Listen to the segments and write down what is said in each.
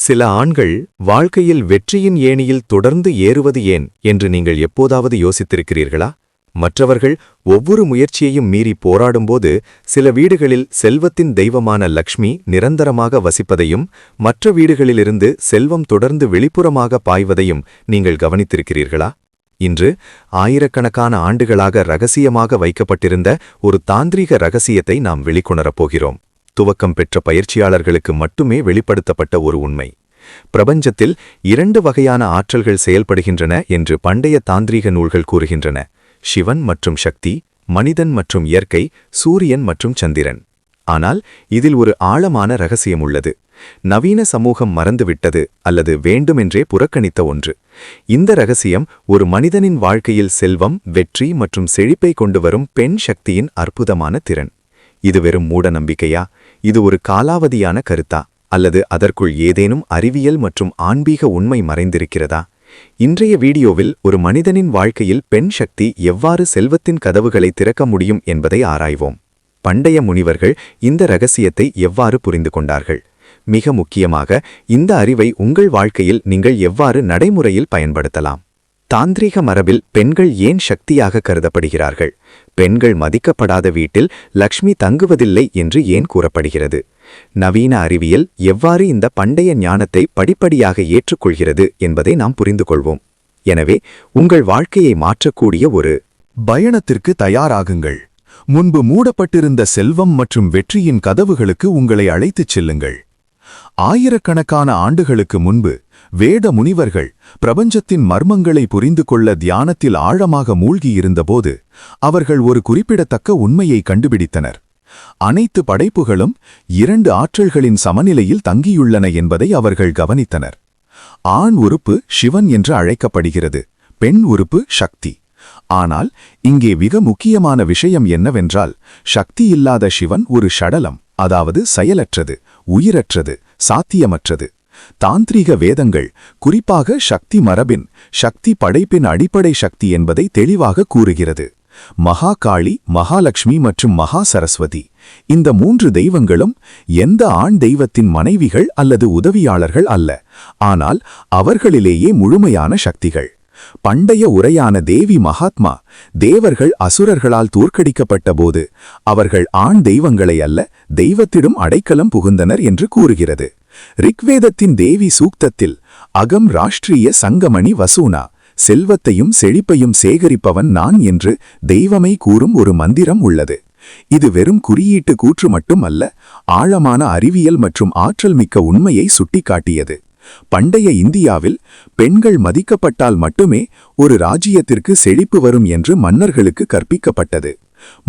சில ஆண்கள் வாழ்க்கையில் வெற்றியின் ஏணியில் தொடர்ந்து ஏறுவது ஏன் என்று நீங்கள் எப்போதாவது யோசித்திருக்கிறீர்களா? மற்றவர்கள் ஒவ்வொரு முயற்சியையும் மீறி போராடும்போது சில வீடுகளில் செல்வத்தின் தெய்வமான லக்ஷ்மி நிரந்தரமாக வசிப்பதையும் மற்ற வீடுகளிலிருந்து செல்வம் தொடர்ந்து வெளிப்புறமாக பாய்வதையும் நீங்கள் கவனித்திருக்கிறீர்களா? இன்று ஆயிரக்கணக்கான ஆண்டுகளாக ரகசியமாக வைக்கப்பட்டிருந்த ஒரு தாந்திரீக ரகசியத்தை நாம் வெளிக்கொணரப் போகிறோம். துவக்கம் பெற்ற பயிற்சியாளர்களுக்கு மட்டுமே வெளிப்படுத்தப்பட்ட ஒரு உண்மை. பிரபஞ்சத்தில் 2 வகையான ஆற்றல்கள் செயல்படுகின்றன என்று பண்டைய தாந்திரீக நூல்கள் கூறுகின்றன. சிவன் மற்றும் சக்தி, மனிதன் மற்றும் இயற்கை, சூரியன் மற்றும் சந்திரன். ஆனால் இதில் ஒரு ஆழமான ரகசியம் உள்ளது. நவீன சமூகம் மறந்துவிட்டது அல்லது வேண்டுமென்றே புறக்கணித்த ஒன்று. இந்த ரகசியம் ஒரு மனிதனின் வாழ்க்கையில் செல்வம், வெற்றி மற்றும் செழிப்பை கொண்டு வரும் பெண் சக்தியின் அற்புதமான திறன். இது வெறும் மூட நம்பிக்கையா? இது ஒரு காலாவதியான கருத்தா? அல்லது அதற்குள் ஏதேனும் அறிவியல் மற்றும் ஆன்மீக உண்மை மறைந்திருக்கிறதா? இன்றைய வீடியோவில் ஒரு மனிதனின் வாழ்க்கையில் பெண் சக்தி எவ்வாறு செல்வத்தின் கதவுகளை திறக்க முடியும் என்பதை ஆராய்வோம். பண்டைய முனிவர்கள் இந்த ரகசியத்தை எவ்வாறு புரிந்து கொண்டார்கள்? மிக முக்கியமாக, இந்த அறிவை உங்கள் வாழ்க்கையில் நீங்கள் எவ்வாறு நடைமுறையில் பயன்படுத்தலாம்? தாந்திரீக மரபில் பெண்கள் ஏன் சக்தியாக கருதப்படுகிறார்கள்? பெண்கள் மதிக்கப்படாத வீட்டில் லக்ஷ்மி தங்குவதில்லை என்று ஏன் கூறப்படுகிறது? நவீன அறிவியல் எவ்வாறு இந்த பண்டைய ஞானத்தை படிப்படியாக ஏற்றுக்கொள்கிறது என்பதை நாம் புரிந்து கொள்வோம். எனவே உங்கள் வாழ்க்கையை மாற்றக்கூடிய ஒரு பயணத்திற்கு தயாராகுங்கள். முன்பு மூடப்பட்டிருந்த செல்வம் மற்றும் வெற்றியின் கதவுகளுக்கு உங்களை அழைத்துச் செல்லுங்கள். ஆயிரக்கணக்கான ஆண்டுகளுக்கு முன்பு வேத முனிவர்கள் பிரபஞ்சத்தின் மர்மங்களை புரிந்து கொள்ள தியானத்தில் ஆழமாக மூழ்கியிருந்தபோது அவர்கள் ஒரு குறிப்பிடத்தக்க உண்மையை கண்டுபிடித்தனர். அனைத்து படைப்புகளும் 2 ஆற்றல்களின் சமநிலையில் தங்கியுள்ளன என்பதை அவர்கள் கவனித்தனர். ஆண் உறுப்பு சிவன் என்று அழைக்கப்படுகிறது, பெண் உறுப்பு சக்தி. ஆனால் இங்கே மிக முக்கியமான விஷயம் என்னவென்றால், சக்தி இல்லாத சிவன் ஒரு ஷடலம், அதாவது செயலற்றது, உயிரற்றது, சாத்தியமற்றது. தாந்திரீக வேதங்கள், குறிப்பாக சக்தி மரபின் சக்தி படைப்பின் அடிப்படை சக்தி என்பதை தெளிவாக கூறுகிறது. மகாகாளி, மகாலட்சுமி மற்றும் மகா சரஸ்வதி, இந்த 3 தெய்வங்களும் எந்த ஆண் தெய்வத்தின் மனைவிகள் அல்லது உதவியாளர்கள் அல்ல, ஆனால் அவர்களிலேயே முழுமையான சக்திகள். பண்டைய உரையான தேவி மகாத்மா, தேவர்கள் அசுரர்களால் தோற்கடிக்கப்பட்ட போது அவர்கள் ஆண் தெய்வங்களை அல்ல, தெய்வத்திடம் அடைக்கலம் புகுந்தனர் என்று கூறுகிறது. ரிக்வேதத்தின் தேவி சூக்தத்தில் அகம் ராஷ்டிரிய சங்கமணி வசூனா, செல்வத்தையும் செழிப்பையும் சேகரிப்பவன் நான் என்று தெய்வமை கூறும் ஒரு மந்திரம் உள்ளது. இது வெறும் குறியீட்டு கூற்று மட்டுமல்ல, ஆழமான அறிவியல் மற்றும் ஆற்றல் மிக்க உண்மையை சுட்டிக்காட்டியது. பண்டைய இந்தியாவில் பெண்கள் மதிக்கப்பட்டால் மட்டுமே ஒரு ராஜ்யத்திற்கு செழிப்பு வரும் என்று மன்னர்களுக்கு கற்பிக்கப்பட்டது.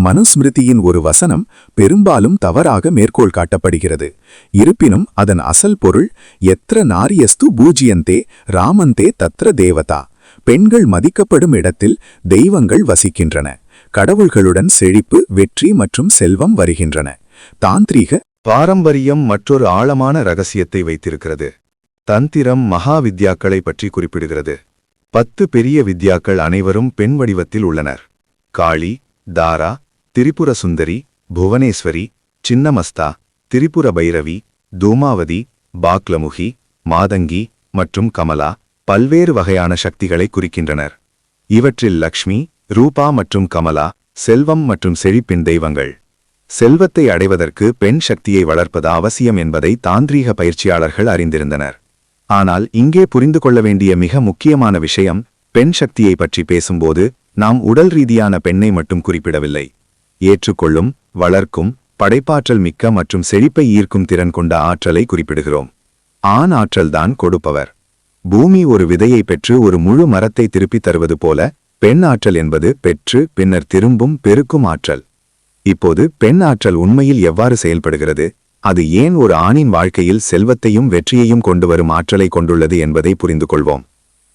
மனுஸ்மிருதியின் ஒரு வசனம் பெரும்பாலும் தவறாக மேற்கோள் காட்டப்படுகிறது. இருப்பினும் அதன் அசல் பொருள் எத்ர நாரியஸ்து பூஜ்யந்தே ராமந்தே தத்ர தேவதா. பெண்கள் மதிக்கப்படும் இடத்தில் தெய்வங்கள் வசிக்கின்றன. கடவுள்களுடன் செழிப்பு, வெற்றி மற்றும் செல்வம் வருகின்றன. தாந்திரீக பாரம்பரியம் மற்றொரு ஆழமான ரகசியத்தை வைத்திருக்கிறது. தந்திரம் மகா வித்யாக்களை பற்றி குறிப்பிடுகிறது. 10 பெரிய வித்யாக்கள் அனைவரும் பெண் வடிவத்தில் உள்ளனர். காளி, தாரா, திரிபுர சுந்தரி, புவனேஸ்வரி, சின்னமஸ்தா, திரிபுர பைரவி, தூமாவதி, பாக்லமுகி, மாதங்கி மற்றும் கமலா பல்வேறு வகையான சக்திகளை குறிக்கின்றனர். இவற்றில் லக்ஷ்மி, ரூபா மற்றும் கமலா செல்வம் மற்றும் செழிப்பின் தெய்வங்கள். செல்வத்தை அடைவதற்கு பெண் சக்தியை வளர்ப்பது அவசியம் என்பதை தாந்திரீக பயிற்சியாளர்கள் அறிந்திருந்தனர். ஆனால் இங்கே புரிந்து கொள்ள வேண்டிய மிக முக்கியமான விஷயம், பெண் சக்தியை பற்றி பேசும்போது நாம் உடல் ரீதியான பெண்ணை மட்டும் குறிப்பிடவில்லை. ஏற்றுக்கொள்ளும், வளர்க்கும், படைப்பாற்றல் மிக்க மற்றும் செழிப்பை ஈர்க்கும் திறன் கொண்ட ஆற்றலை குறிப்பிடுகிறோம். ஆண் ஆற்றல்தான் கொடுப்பவர். பூமி ஒரு விதையை பெற்று ஒரு முழு மரத்தை திருப்பித் தருவது போல, பெண் ஆற்றல் என்பது பெற்று பின்னர் திரும்பும் பெருக்கும் ஆற்றல். இப்போது பெண் ஆற்றல் உண்மையில் எவ்வாறு செயல்படுகிறது? அது ஏன் ஒரு ஆணின் வாழ்க்கையில் செல்வத்தையும் வெற்றியையும் கொண்டு வரும் ஆற்றலை கொண்டுள்ளது என்பதை புரிந்து கொள்வோம்.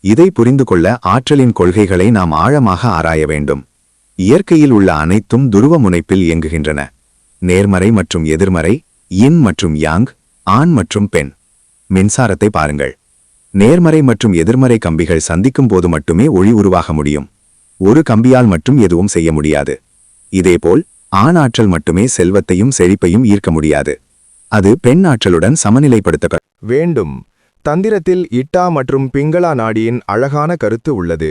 இதை புரிந்து கொள்ள ஆற்றலின் கொள்கைகளை நாம் ஆழமாக ஆராய வேண்டும். இயற்கையில் உள்ள அனைத்தும் துருவ முனைப்பில் இயங்குகின்றன. நேர்மறை மற்றும் எதிர்மறை, யின் மற்றும் யாங், ஆண் மற்றும் பெண். மின்சாரத்தை பாருங்கள். நேர்மறை மற்றும் எதிர்மறை கம்பிகள் சந்திக்கும் போது மட்டுமே ஒளி உருவாக முடியும். ஒரு கம்பியால் மட்டும் எதுவும் செய்ய முடியாது. இதேபோல் ஆண் ஆற்றல் மட்டுமே செல்வத்தையும் செழிப்பையும் ஈர்க்க முடியாது. அது பெண் ஆற்றலுடன் சமநிலைப்படுத்த வேண்டும். தந்திரத்தில் இட்டா மற்றும் பிங்களா நாடியின் அழகான கருத்து உள்ளது.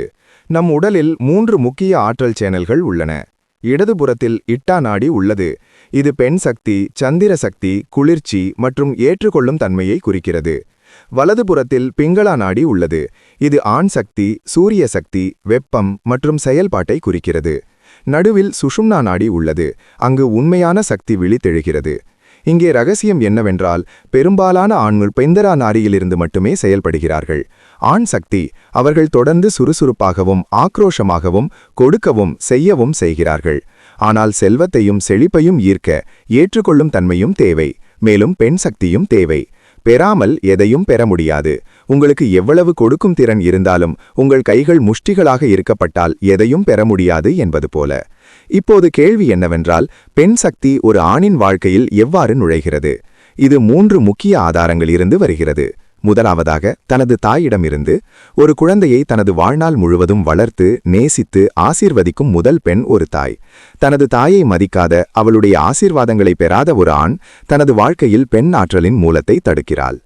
நம் உடலில் 3 முக்கிய ஆற்றல் சேனல்கள் உள்ளன. இடதுபுறத்தில் இட்டா நாடி உள்ளது. இது பெண் சக்தி, சந்திர சக்தி, குளிர்ச்சி மற்றும் ஏற்றுக்கொள்ளும் தன்மையை குறிக்கிறது. வலதுபுறத்தில் பிங்களா நாடி உள்ளது. இது ஆண் சக்தி, சூரிய சக்தி, வெப்பம் மற்றும் செயல்பாட்டை குறிக்கிறது. நடுவில் சுஷும்னா நாடி உள்ளது. அங்கு உண்மையான சக்தி விழித்தெழுகிறது. இங்கே ரகசியம் என்னவென்றால், பெரும்பாலான ஆண்கள் பிந்தரா நாடியிலிருந்து மட்டுமே செயல்படுகிறார்கள். ஆண் சக்தி அவர்கள் தொடர்ந்து சுறுசுறுப்பாகவும் ஆக்ரோஷமாகவும் கொடுக்கவும் செய்யவும் செய்கிறார்கள். ஆனால் செல்வத்தையும் செழிப்பையும் ஈர்க்க ஏற்றுக்கொள்ளும் தன்மையும் தேவை. மேலும் பெண் சக்தியும் தேவை. பெறாமல் எதையும் பெற முடியாது. உங்களுக்கு எவ்வளவு கொடுக்கும் திறன் இருந்தாலும் உங்கள் கைகள் முஷ்டிகளாக இருக்கப்பட்டால் எதையும் பெற முடியாது என்பது போல. இப்போது கேள்வி என்னவென்றால், பெண் சக்தி ஒரு ஆணின் வாழ்க்கையில் எவ்வாறு நுழைகிறது? இது 3 முக்கிய ஆதாரங்களிலிருந்து வருகிறது. முதலாவதாக, தனது தாயிடமிருந்து. ஒரு குழந்தையை தனது வாழ்நாள் முழுவதும் வளர்த்து நேசித்து ஆசீர்வதிக்கும் முதல் பெண் ஒரு தாய். தனது தாயை மதிக்காத, அவளுடைய ஆசீர்வாதங்களை பெறாத ஒரு ஆண் தனது வாழ்க்கையில் பெண் ஆற்றலின் மூலத்தை தடுக்கிறாள்.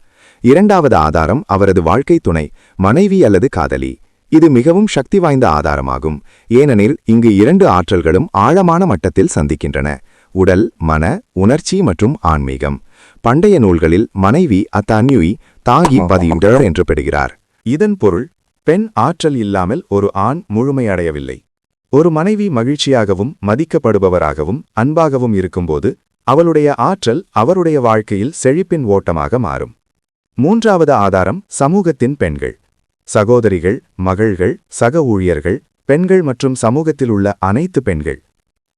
இரண்டாவது ஆதாரம் அவரது வாழ்க்கை துணை, மனைவி அல்லது காதலி. இது மிகவும் சக்தி வாய்ந்த ஆதாரமாகும். ஏனெனில் இங்கு 2 ஆற்றல்களும் ஆழமான மட்டத்தில் சந்திக்கின்றன: உடல், மன, உணர்ச்சி மற்றும் ஆன்மீகம். பண்டைய நூல்களில் மனைவி அத்தான்யுய் தாகி பதியுடர் என்று பெறுகிறார். இதன் பொருள், பெண் ஆற்றல் இல்லாமல் ஒரு ஆண் முழுமையடையவில்லை. ஒரு மனைவி மகிழ்ச்சியாகவும் மதிக்கப்படுபவராகவும் அன்பாகவும் இருக்கும்போது அவளுடைய ஆற்றல் அவருடைய வாழ்க்கையில் செழிப்பின் ஓட்டமாக மாறும். மூன்றாவது ஆதாரம் சமூகத்தின் பெண்கள். சகோதரிகள், மகள்கள், சக ஊழியர்கள், பெண்கள் மற்றும் சமூகத்தில் உள்ள அனைத்து பெண்கள்.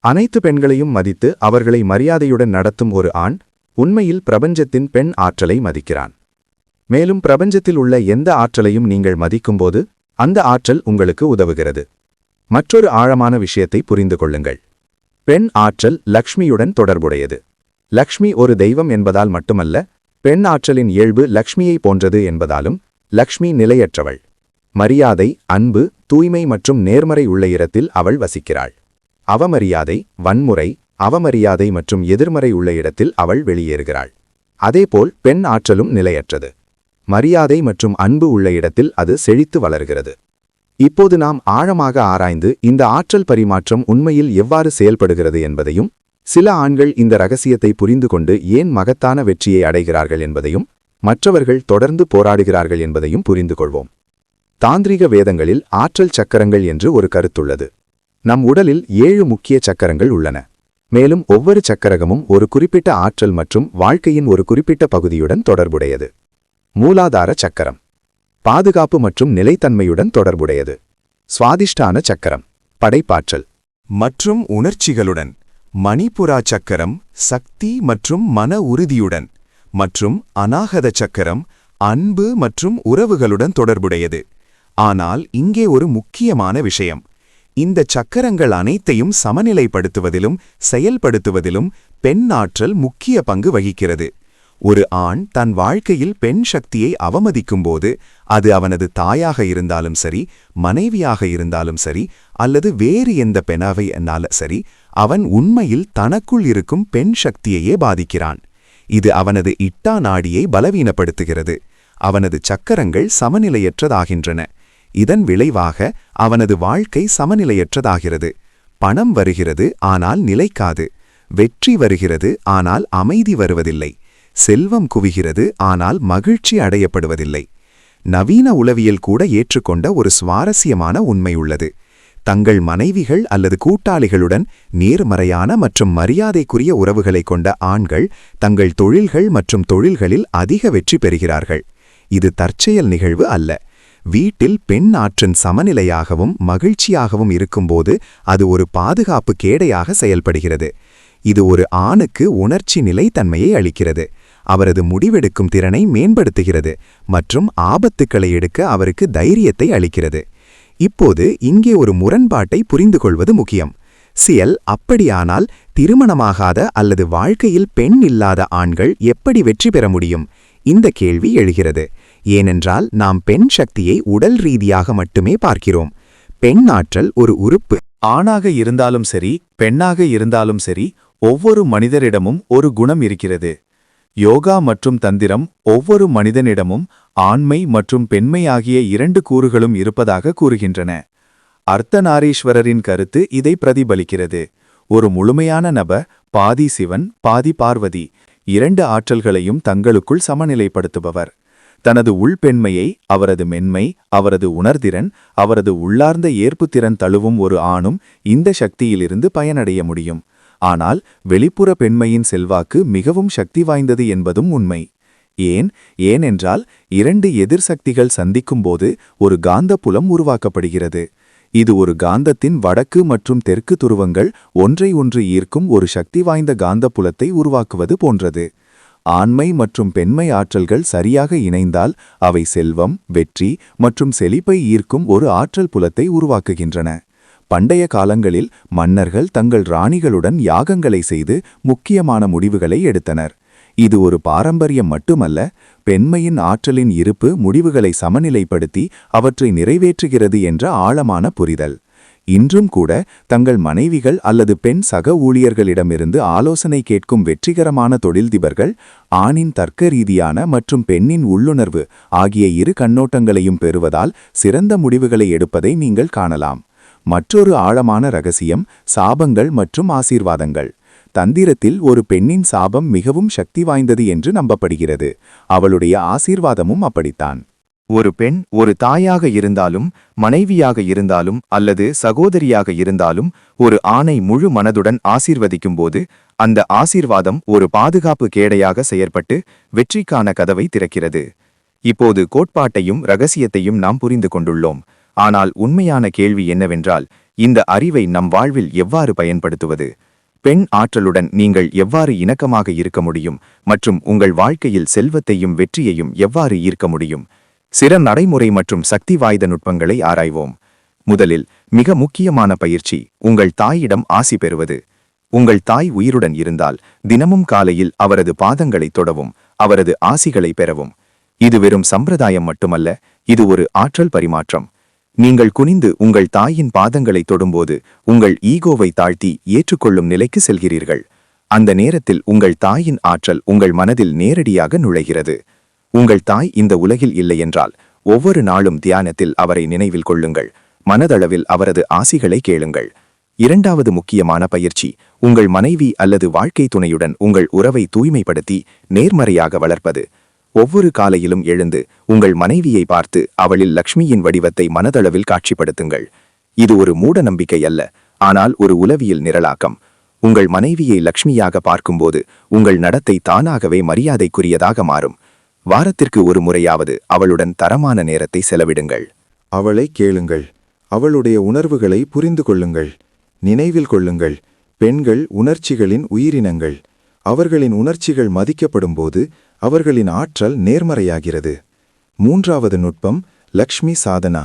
அனைத்து பெண்களையும் மதித்து அவர்களை மரியாதையுடன் நடத்தும் ஒரு ஆண் உண்மையில் பிரபஞ்சத்தின் பெண் ஆற்றலை மதிக்கிறான். மேலும் பிரபஞ்சத்தில் உள்ள எந்த ஆற்றலையும் நீங்கள் மதிக்கும்போது அந்த ஆற்றல் உங்களுக்கு உதவுகிறது. மற்றொரு ஆழமான விஷயத்தை புரிந்து கொள்ளுங்கள். பெண் ஆற்றல் லக்ஷ்மியுடன் தொடர்புடையது. லக்ஷ்மி ஒரு தெய்வம் என்பதால் மட்டுமல்ல, பெண் ஆற்றலின் இயல்பு லக்ஷ்மியை போன்றது என்பதாலும் லக்ஷ்மி நிலையற்றவள். மரியாதை, அன்பு, தூய்மை மற்றும் நேர்மறை உள்ள இடத்தில் அவள் வசிக்கிறாள். அவமரியாதை, வன்முறை, அவமரியாதை மற்றும் எதிர்மறை உள்ள இடத்தில் அவள் வெளியேறுகிறாள். அதேபோல் பெண் ஆற்றலும் நிலையற்றது. மரியாதை மற்றும் அன்பு உள்ள இடத்தில் அது செழித்து வளர்கிறது. இப்போது நாம் ஆழமாக ஆராய்ந்து இந்த ஆற்றல் பரிமாற்றம் உண்மையில் எவ்வாறு செயல்படுகிறது என்பதையும், சில ஆண்கள் இந்த ரகசியத்தை புரிந்து கொண்டு ஏன் மகத்தான வெற்றியை அடைகிறார்கள் என்பதையும், மற்றவர்கள் தொடர்ந்து போராடுகிறார்கள் என்பதையும் புரிந்து கொள்வோம். தாந்திரிக வேதங்களில் ஆற்றல் சக்கரங்கள் என்று ஒரு கருத்துள்ளது. நம் உடலில் 7 முக்கிய சக்கரங்கள் உள்ளன. மேலும் ஒவ்வொரு சக்கரகமும் ஒரு குறிப்பிட்ட ஆற்றல் மற்றும் வாழ்க்கையின் ஒரு குறிப்பிட்ட பகுதியுடன் தொடர்புடையது. மூலாதார சக்கரம் பாதுகாப்பு மற்றும் நிலைத்தன்மையுடன் தொடர்புடையது. சுவாதிஷ்டான சக்கரம் படைப்பாற்றல் மற்றும் உணர்ச்சிகளுடன். மணிப்புரா சக்கரம் சக்தி மற்றும் மன உறுதியுடன். மற்றும் அநாகத சக்கரம் அன்பு மற்றும் உறவுகளுடன் தொடர்புடையது. ஆனால் இங்கே ஒரு முக்கியமான விஷயம். இந்த சக்கரங்கள் அனைத்தையும் சமநிலைப்படுத்துவதிலும் செயல்படுத்துவதிலும் பெண் ஆற்றல் முக்கிய பங்கு வகிக்கிறது. ஒரு ஆண் தன் வாழ்க்கையில் பெண் சக்தியை அவமதிக்கும்போது, அது அவனது தாயாக இருந்தாலும் சரி, மனைவியாக இருந்தாலும் சரி, அல்லது வேறு எந்த பெண்ணாக இருந்தாலும் சரி, அவன் உண்மையில் தனக்குள் இருக்கும் பெண் சக்தியையே பாதிக்கிறான். இது அவனது இட்டா நாடியை பலவீனப்படுத்துகிறது. அவனது சக்கரங்கள் சமநிலையற்றதாகின்றன. இதன் விளைவாக அவனது வாழ்க்கை சமநிலையற்றதாகிறது. பணம் வருகிறது, ஆனால் நிலைக்காது. வெற்றி வருகிறது, ஆனால் அமைதி வருவதில்லை. செல்வம் குவிகிறது, ஆனால் மகிழ்ச்சி அடையப்படுவதில்லை. நவீன உளவியல் கூட ஏற்றுக்கொண்ட ஒரு சுவாரஸ்யமான உண்மை உள்ளது. தங்கள் மனைவிகள் அல்லது கூட்டாளிகளுடன் நேர்மறையான மற்றும் மரியாதைக்குரிய உறவுகளை கொண்ட ஆண்கள் தங்கள் தொழில்கள் மற்றும் தொழில்களில் அதிக வெற்றி பெறுகிறார்கள். இது தற்செயல் நிகழ்வு அல்ல. வீட்டில் பெண் ஆற்றல் சமநிலையாகவும் மகிழ்ச்சியாகவும் இருக்கும்போது அது ஒரு பாதுகாப்பு கேடையாக செயல்படுகிறது. இது ஒரு ஆணுக்கு உணர்ச்சி நிலைத்தன்மையை அளிக்கிறது, அவரது முடிவெடுக்கும் திறனை மேம்படுத்துகிறது மற்றும் ஆபத்துக்களை எடுக்க அவருக்கு தைரியத்தை அளிக்கிறது. இப்போது இங்கே ஒரு முரண்பாட்டை புரிந்து கொள்வது முக்கியம். அப்படியானால் திருமணமாகாத அல்லது வாழ்க்கையில் பெண் இல்லாத ஆண்கள் எப்படி வெற்றி பெற முடியும்? இந்த கேள்வி எழுகிறது. ஏனென்றால் நாம் பெண் சக்தியை உடல் ரீதியாக மட்டுமே பார்க்கிறோம். பெண் ஆற்றல் ஒரு உறுப்பு. ஆணாக இருந்தாலும் சரி, பெண்ணாக இருந்தாலும் சரி, ஒவ்வொரு மனிதரிடமும் ஒரு குணம் இருக்கிறது. யோகா மற்றும் தந்திரம் ஒவ்வொரு மனிதனிடமும் ஆண்மை மற்றும் பெண்மை ஆகிய 2 கூறுகளும் இருப்பதாக கூறுகின்றன. அர்த்தநாரீஸ்வரரின் கருத்து இதை பிரதிபலிக்கிறது. ஒரு முழுமையான நபர் பாதி சிவன் பாதி பார்வதி 2 ஆற்றல்களையும் தங்களுக்குள் சமநிலைப்படுத்துபவர். தனது உள்பெண்மையை, அவரது மென்மை, அவரது உணர்திறன், அவரது உள்ளார்ந்த ஏற்புத்திறன் தழுவும் ஒரு ஆணும் இந்த சக்தியிலிருந்து பயனடைய முடியும். ஆனால் வெளிப்புற பெண்மையின் செல்வாக்கு மிகவும் சக்தி வாய்ந்தது என்பதும் உண்மை. ஏனென்றால் 2 எதிர் சக்திகள் சந்திக்கும்போது ஒரு காந்தப்புலம் உருவாக்கப்படுகிறது. இது ஒரு காந்தத்தின் வடக்கு மற்றும் தெற்கு துருவங்கள் ஒன்றை ஒன்று ஈர்க்கும் ஒரு சக்தி வாய்ந்த காந்தப்புலத்தை உருவாக்குவது போன்றது. ஆண்மை மற்றும் பெண்மை ஆற்றல்கள் சரியாக இணைந்தால் அவை செல்வம், வெற்றி மற்றும் செழிப்பை ஈர்க்கும் ஒரு ஆற்றல் புலத்தை உருவாக்குகின்றன. பண்டைய காலங்களில் மன்னர்கள் தங்கள் ராணிகளுடன் யாகங்களை செய்து முக்கியமான முடிவுகளை எடுத்தனர். இது ஒரு பாரம்பரியம் மட்டுமல்ல, பெண்மையின் ஆற்றலின் இருப்பு முடிவுகளை சமநிலைப்படுத்தி அவற்றை நிறைவேற்றுகிறது என்ற ஆழமான புரிதல். இன்றும் கூட தங்கள் மனைவிகள் அல்லது பெண் சக ஊழியர்களிடமிருந்து ஆலோசனை கேட்கும் வெற்றிகரமான தொழில்திபர்கள் ஆணின் தர்க்க ரீதியான மற்றும் பெண்ணின் உள்ளுணர்வு ஆகிய 2 கண்ணோட்டங்களையும் பெறுவதால் சிறந்த முடிவுகளை எடுப்பதை நீங்கள் காணலாம். மற்றொரு ஆழமான ரகசியம் சாபங்கள் மற்றும் ஆசீர்வாதங்கள். தந்திரத்தில் ஒரு பெண்ணின் சாபம் மிகவும் சக்தி வாய்ந்தது என்று நம்பப்படுகிறது. அவளுடைய ஆசீர்வாதமும் அப்படித்தான். ஒரு பெண் ஒரு தாயாக இருந்தாலும், மனைவியாக இருந்தாலும் அல்லது சகோதரியாக இருந்தாலும் ஒரு ஆணை முழு மனதுடன் ஆசீர்வதிக்கும்போது அந்த ஆசீர்வாதம் ஒரு பாதுகாப்பு கேடையாக செயற்பட்டு வெற்றிக்கான கதவை திறக்கிறது. இப்போது கோட்பாட்டையும் இரகசியத்தையும் நாம் புரிந்து கொண்டுள்ளோம். ஆனால் உண்மையான கேள்வி என்னவென்றால், இந்த அறிவை நம் வாழ்வில் எவ்வாறு பயன்படுத்துவது? பெண் ஆற்றலுடன் நீங்கள் எவ்வாறு இணக்கமாக இருக்க முடியும் மற்றும் உங்கள் வாழ்க்கையில் செல்வத்தையும் வெற்றியையும் எவ்வாறு ஈர்க்க முடியும்? சிற நடைமுறை மற்றும் சக்தி வாய்ந்த நுட்பங்களை ஆராய்வோம். முதலில் மிக முக்கியமான பயிற்சி உங்கள் தாயிடம் ஆசி பெறுவது. உங்கள் தாய் உயிருடன் இருந்தால் தினமும் காலையில் அவரது பாதங்களை தொடவும், அவரது ஆசிகளை பெறவும். இது வெறும் சம்பிரதாயம் மட்டுமல்ல, இது ஒரு ஆற்றல் பரிமாற்றம். நீங்கள் குனிந்து உங்கள் தாயின் பாதங்களை தொடும்போது உங்கள் ஈகோவை தாழ்த்தி ஏற்றுக்கொள்ளும் நிலைக்கு செல்கிறீர்கள். அந்த நேரத்தில் உங்கள் தாயின் ஆற்றல் உங்கள் மனதில் நேரடியாக நுழைகிறது. உங்கள் தாய் இந்த உலகில் இல்லையென்றால் ஒவ்வொரு நாளும் தியானத்தில் அவரை நினைவில் கொள்ளுங்கள். மனதளவில் அவரது ஆசிகளை கேளுங்கள். இரண்டாவது முக்கியமான பயிற்சி உங்கள் மனைவி அல்லது வாழ்க்கை துணையுடன் உங்கள் உறவை தூய்மைப்படுத்தி நேர்மறையாக வளர்ப்பது. ஒவ்வொரு காலையிலும் எழுந்து உங்கள் மனைவியை பார்த்து அவளில் லக்ஷ்மியின் வடிவத்தை மனதளவில் காட்சிப்படுத்துங்கள். இது ஒரு மூட நம்பிக்கை அல்ல, ஆனால் ஒரு உளவியல் நிரலாக்கம். உங்கள் மனைவியை லக்ஷ்மியாக பார்க்கும்போது உங்கள் நடத்தை தானாகவே மரியாதைக்குரியதாக மாறும். வாரத்திற்கு ஒரு முறையாவது அவளுடன் தரமான நேரத்தை செலவிடுங்கள். அவளை கேளுங்கள். அவளுடைய உணர்வுகளை புரிந்து கொள்ளுங்கள். நினைவில் கொள்ளுங்கள், பெண்கள் உணர்ச்சிகளின் உயிரினங்கள். அவர்களின் உணர்ச்சிகள் மதிக்கப்படும்போது அவர்களின் ஆற்றல் நேர்மறையாகிறது. மூன்றாவது நுட்பம் லக்ஷ்மி சாதனா.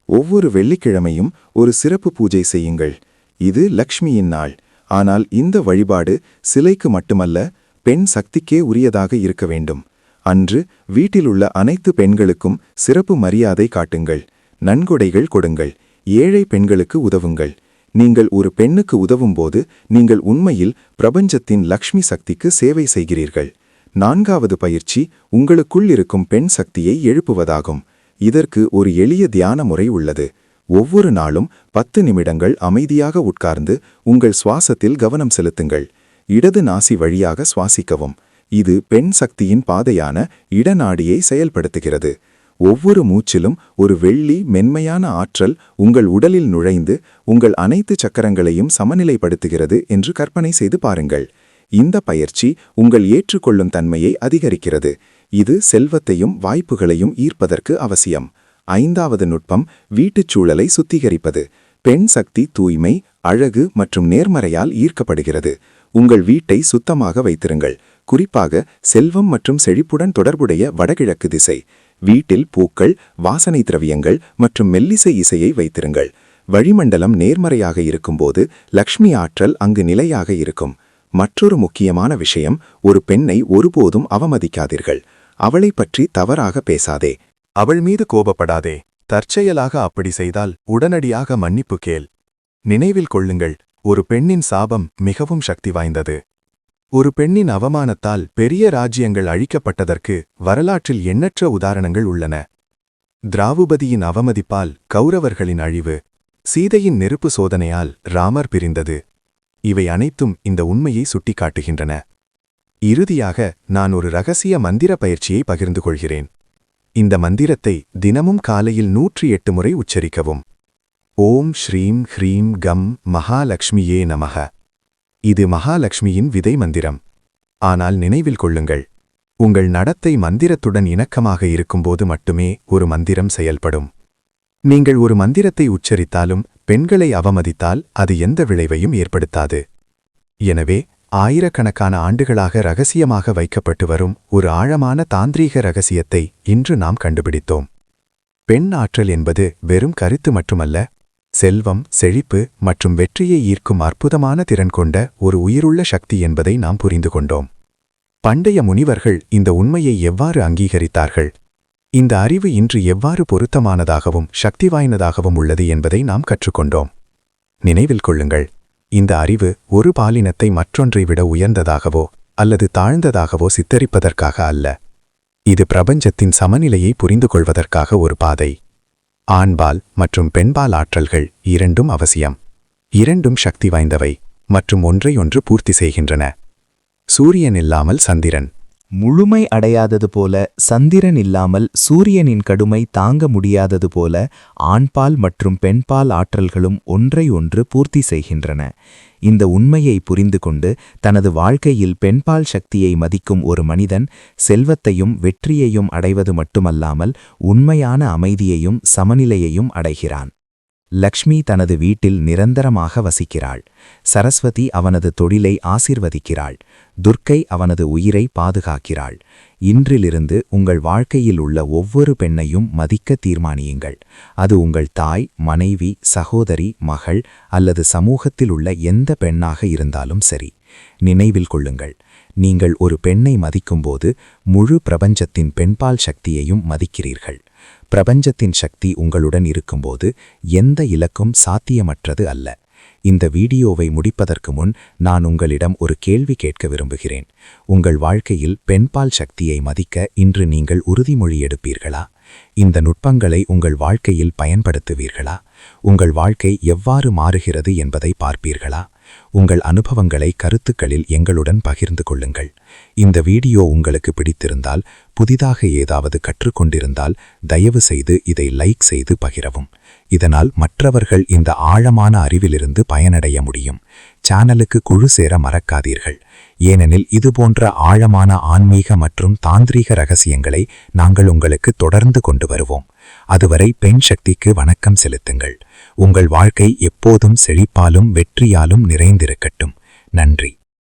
ஒவ்வொரு வெள்ளிக்கிழமையும் ஒரு சிறப்பு பூஜை செய்யுங்கள். இது லக்ஷ்மியின் நாள். ஆனால் இந்த வழிபாடு சிலைக்கு மட்டுமல்ல, பெண் சக்திக்கே உரியதாக இருக்க வேண்டும். அன்று வீட்டிலுள்ள அனைத்து பெண்களுக்கும் சிறப்பு மரியாதை காட்டுங்கள். நன்கொடைகள் கொடுங்கள். ஏழை பெண்களுக்கு உதவுங்கள். நீங்கள் ஒரு பெண்ணுக்கு உதவும்போது நீங்கள் உண்மையில் பிரபஞ்சத்தின் லக்ஷ்மி சக்திக்கு சேவை செய்கிறீர்கள். நான்காவது பயிற்சி உங்களுக்குள் இருக்கும் பெண் சக்தியை எழுப்புவதாகும். இதற்கு ஒரு எளிய தியான முறை உள்ளது. ஒவ்வொரு நாளும் 10 நிமிடங்கள் அமைதியாக உட்கார்ந்து உங்கள் சுவாசத்தில் கவனம் செலுத்துங்கள். இடது நாசி வழியாக சுவாசிக்கவும். இது பெண் சக்தியின் பாதையான இடநாடியை செயல்படுத்துகிறது. ஒவ்வொரு மூச்சிலும் ஒரு வெள்ளி மென்மையான ஆற்றல் உங்கள் உடலில் நுழைந்து உங்கள் அனைத்து சக்கரங்களையும் சமநிலைப்படுத்துகிறது என்று கற்பனை செய்து பாருங்கள். இந்த பயிற்சி உங்கள் ஏற்றுக்கொள்ளும் தன்மையை அதிகரிக்கிறது. இது செல்வத்தையும் வாய்ப்புகளையும் ஈர்ப்பதற்கு அவசியம். ஐந்தாவது நுட்பம் வீட்டுச் சூழலை சுத்திகரிப்பது. பெண் சக்தி தூய்மை, அழகு மற்றும் நேர்மறையால் ஈர்க்கப்படுகிறது. உங்கள் வீட்டை சுத்தமாக வைத்திருங்கள். குறிப்பாக செல்வம் மற்றும் செழிப்புடன் தொடர்புடைய வடகிழக்கு திசை. வீட்டில் பூக்கள், வாசனை திரவியங்கள் மற்றும் மெல்லிசை இசையை வைத்திருங்கள். வளிமண்டலம் நேர்மறையாக இருக்கும்போது லக்ஷ்மி ஆற்றல் அங்கு நிலையாக இருக்கும். மற்றொரு முக்கியமான விஷயம், ஒரு பெண்ணை ஒருபோதும் அவமதிக்காதீர்கள். அவளை பற்றி தவறாக பேசாதே. அவள் மீது கோபப்படாதே. தற்செயலாக அப்படி செய்தால் உடனடியாக மன்னிப்பு கேள். நினைவில் கொள்ளுங்கள், ஒரு பெண்ணின் சாபம் மிகவும் சக்தி வாய்ந்தது. ஒரு பெண்ணின் அவமானத்தால் பெரிய ராஜ்யங்கள் அழிக்கப்பட்டதற்கு வரலாற்றில் எண்ணற்ற உதாரணங்கள் உள்ளன. திராவுபதியின் அவமதிப்பால் கௌரவர்களின் அழிவு, சீதையின் நெருப்பு சோதனையால் ராமர் பிரிந்தது. இவை அனைத்தும் இந்த உண்மையை சுட்டிக்காட்டுகின்றன. இறுதியாக நான் ஒரு ரகசிய மந்திர பயிற்சியை பகிர்ந்து கொள்கிறேன். இந்த மந்திரத்தை தினமும் காலையில் 108 முறை உச்சரிக்கவும். ஓம் ஸ்ரீம் ஹ்ரீம் கம் மகாலக்ஷ்மியே நமக. இது மகாலட்சுமியின் விதை மந்திரம். ஆனால் நினைவில் கொள்ளுங்கள், உங்கள் நடத்தை மந்திரத்துடன் இணக்கமாக இருக்கும்போது மட்டுமே ஒரு மந்திரம் செயல்படும். நீங்கள் ஒரு மந்திரத்தை உச்சரித்தாலும் பெண்களை அவமதித்தால் அது எந்த விளைவையும் ஏற்படுத்தாது. எனவே ஆயிரக்கணக்கான ஆண்டுகளாக ரகசியமாக வைக்கப்பட்டு வரும் ஒரு ஆழமான தாந்திரீக ரகசியத்தை இன்று நாம் கண்டுபிடித்தோம். பெண் ஆற்றல் என்பது வெறும் கருத்து மட்டுமல்ல, செல்வம், செழிப்பு மற்றும் வெற்றியை ஈர்க்கும் அற்புதமான திறன் கொண்ட ஒரு உயிருள்ள சக்தி என்பதை நாம் புரிந்து கொண்டோம். பண்டைய முனிவர்கள் இந்த உண்மையை எவ்வாறு அங்கீகரித்தார்கள்? இந்த அறிவு இன்று எவ்வாறு பொருத்தமானதாகவும் சக்தி வாய்ந்ததாகவும் உள்ளது என்பதை நாம் கற்றுக்கொண்டோம். நினைவில் கொள்ளுங்கள், இந்த அறிவு ஒரு பாலினத்தை மற்றொன்றை விட உயர்ந்ததாகவோ அல்லது தாழ்ந்ததாகவோ சித்தரிப்பதற்காக அல்ல. இது பிரபஞ்சத்தின் சமநிலையை புரிந்து கொள்வதற்காக ஒரு பாதை. ஆண்பால் மற்றும் பெண்பால் ஆற்றல்கள் இரண்டும் அவசியம். இரண்டும் சக்தி வாய்ந்தவை மற்றும் ஒன்றையொன்று பூர்த்தி செய்கின்றன. சூரியன் இல்லாமல் சந்திரன் முழுமை அடையாதது போல, சந்திரன் இல்லாமல் சூரியனின் கடுமை தாங்க முடியாதது போல, ஆண்பால் மற்றும் பெண்பால் ஆற்றல்களும் ஒன்றை ஒன்று பூர்த்தி செய்கின்றன. இந்த உண்மையை புரிந்து கொண்டு தனது வாழ்க்கையில் பெண்பால் சக்தியை மதிக்கும் ஒரு மனிதன் செல்வத்தையும் வெற்றியையும் அடைவது மட்டுமல்லாமல் உண்மையான அமைதியையும் சமநிலையையும் அடைகிறான். லக்ஷ்மி தனது வீட்டில் நிரந்தரமாக வசிக்கிறாள். சரஸ்வதி அவனது தொழிலை ஆசீர்வதிக்கிறாள். துர்க்கை அவனது உயிரை பாதுகாக்கிறாள். இன்றிலிருந்து உங்கள் வாழ்க்கையில் உள்ள ஒவ்வொரு பெண்ணையும் மதிக்க தீர்மானியுங்கள். அது உங்கள் தாய், மனைவி, சகோதரி, மகள் அல்லது சமூகத்தில் உள்ள எந்த பெண்ணாக இருந்தாலும் சரி. நினைவில் கொள்ளுங்கள், நீங்கள் ஒரு பெண்ணை மதிக்கும்போது முழு பிரபஞ்சத்தின் பெண்பால் சக்தியையும் மதிக்கிறீர்கள். பிரபஞ்சத்தின் சக்தி உங்களுடன் இருக்கும்போது எந்த இலக்கும் சாத்தியமற்றது அல்ல. இந்த வீடியோவை முடிப்பதற்கு முன் நான் உங்களிடம் ஒரு கேள்வி கேட்க விரும்புகிறேன். உங்கள் வாழ்க்கையில் பெண்பால் சக்தியை மதிக்க இன்று நீங்கள் உறுதிமொழி எடுப்பீர்களா? இந்த நுட்பங்களை உங்கள் வாழ்க்கையில் பயன்படுத்துவீர்களா? உங்கள் வாழ்க்கை எவ்வாறு மாறுகிறது என்பதை பார்ப்பீர்களா? உங்கள் அனுபவங்களை கருத்துக்களில் எங்களுடன் பகிர்ந்து கொள்ளுங்கள். இந்த வீடியோ உங்களுக்கு பிடித்திருந்தால், புதிதாக ஏதாவது கற்றுக்கொண்டிருந்தால் தயவு செய்து இதை லைக் செய்து பகிரவும். இதனால் மற்றவர்கள் இந்த ஆழமான அறிவிலிருந்து பயனடைய முடியும். சேனலுக்கு குழு சேர மறக்காதீர்கள். ஏனெனில் இதுபோன்ற ஆழமான ஆன்மீக மற்றும் தாந்திரீக ரகசியங்களை நாங்கள் உங்களுக்கு தொடர்ந்து கொண்டு வருவோம். அதுவரை பெண் சக்திக்கு வணக்கம் செலுத்துங்கள். உங்கள் வாழ்க்கை எப்போதும் செழிப்பாலும் வெற்றியாலும் நிறைந்திருக்கட்டும். நன்றி.